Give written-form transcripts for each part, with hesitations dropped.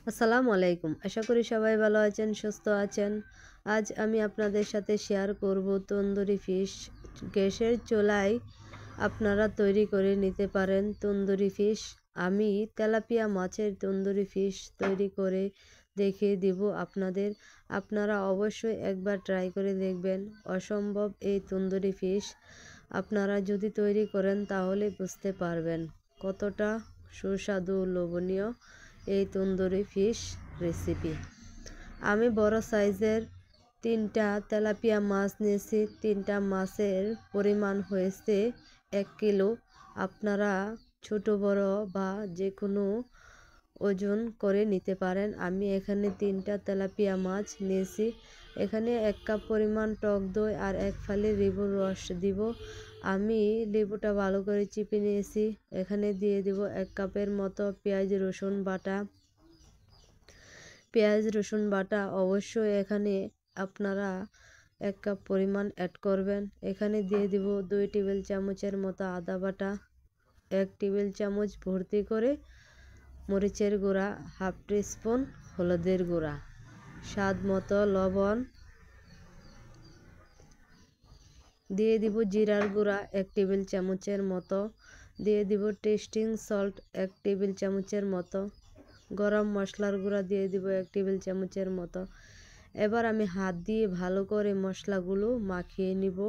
আসসালামু আলাইকুম। আশা করি সবাই ভালো আছেন, সুস্থ আছেন। আজ আমি আপনাদের সাথে শেয়ার করব তন্দুরি ফিশ। গ্যাসের চুলায় আপনারা তৈরি করে নিতে পারেন তন্দুরি ফিশ। আমি তেলাপিয়া মাছের তন্দুরি ফিশ তৈরি করে দেখিয়ে দিব আপনাদের। আপনারা অবশ্যই একবার ট্রাই করে দেখবেন। অসম্ভব এই তন্দুরি ফিশ আপনারা যদি তৈরি করেন তাহলে বুঝতে পারবেন কতটা সুস্বাদু লোভনীয় এই তন্দুরি ফিশ রেসিপি। আমি বড় সাইজের 3টা তেলাপিয়া মাছ নিয়েছি। 3টা মাছের পরিমাণ হয়েছে 1 কিলো। আপনারা ছোট বড় বা যে কোনো ওজন করে নিতে পারেন। আমি এখানে 3টা তেলাপিয়া মাছ নিয়েছি। এখানে 1 কাপ পরিমাণ টক দই আর 1 ফালি লেবুর রস দিব। আমি লেবুটা ভালো করে চিপে নিয়েছি। এখানে দিয়ে দিব 1 কাপের মতো পেঁয়াজ রসুন বাটা। পেঁয়াজ রসুন বাটা অবশ্যই এখানে আপনারা 1 কাপ পরিমাণ অ্যাড করবেন। এখানে দিয়ে দিব 2 টেবিল চামচের মতো আদা বাটা, 1 টেবিল চামচ ভর্তি করে মরিচের গুঁড়া, হাফ টিস্পুন হলুদের গুঁড়া, স্বাদ মতো লবণ, দিয়ে দিব জিরার গুঁড়া 1 টেবিল চামচের মতো, দিয়ে দিব টেস্টিং সল্ট 1 টেবিল চামচের মতো, গরম মশলার গুঁড়া দিয়ে দিব 1 টেবিল চামচের মতো। এবার আমি হাত দিয়ে ভালো করে মশলাগুলো মাখিয়ে নিব,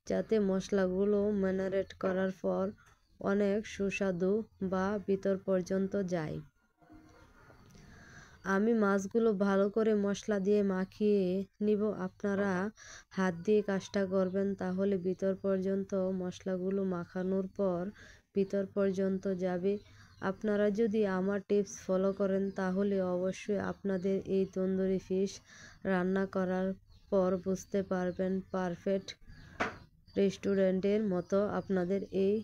যাতে মশলাগুলো ম্যারিনেট করার পর অনেক সুস্বাদু বা ভিতর পর্যন্ত যায়। আমি মাছগুলো ভালো করে মশলা দিয়ে মাখিয়ে নিব। আপনারা হাত দিয়ে কাজটা করবেন, তাহলে ভিতর পর্যন্ত মশলাগুলো মাখানোর পর ভিতর পর্যন্ত যাবে। আপনারা যদি আমার টিপস ফলো করেন তাহলে অবশ্যই আপনাদের এই তন্দুরি ফিশ রান্না করার পর বুঝতে পারবেন পারফেক্ট রেস্টুরেন্টের মতো আপনাদের এই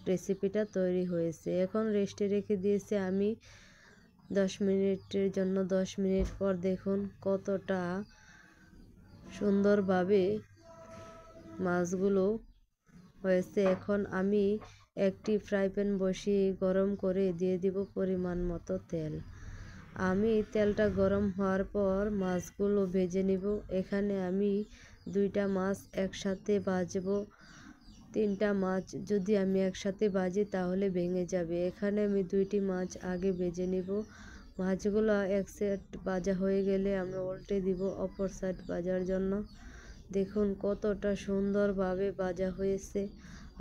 রেসিপিটা তৈরি হয়েছে। এখন রেস্টে রেখে দিয়েছি আমি 10 মিনিটের জন্য। 10 মিনিট পর দেখুন কতটা সুন্দরভাবে মাছগুলো হয়েছে। এখন আমি একটি ফ্রাই প্যান বসিয়ে গরম করে দিয়ে দিব পরিমাণ মতো তেল। আমি তেলটা গরম হওয়ার পর মাছগুলো ভেজে নিব। এখানে আমি 2টা মাছ একসাথে ভাজবো। 3টা মাছ যদি আমি একসাথে ভাজি তাহলে ভেঙে যাবে। এখানে আমি 2টি মাছ আগে ভেজে নিব। মাছগুলো এক সাইড ভাজা হয়ে গেলে আমরা উল্টে দিব অপর সাইড ভাজার জন্য। দেখুন কতটা সুন্দরভাবে ভাজা হয়েছে।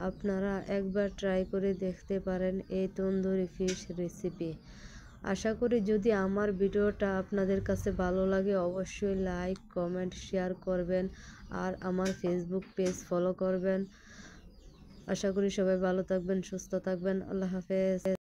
আপনারা একবার ট্রাই করে দেখতে পারেন এই তন্দুরি ফিশ রেসিপি। আশা করি যদি আমার ভিডিওটা আপনাদের কাছে ভালো লাগে অবশ্যই লাইক, কমেন্ট, শেয়ার করবেন আর আমার ফেসবুক পেজ ফলো করবেন। আশা করি সবাই ভালো থাকবেন, সুস্থ থাকবেন। আল্লাহ হাফেজ।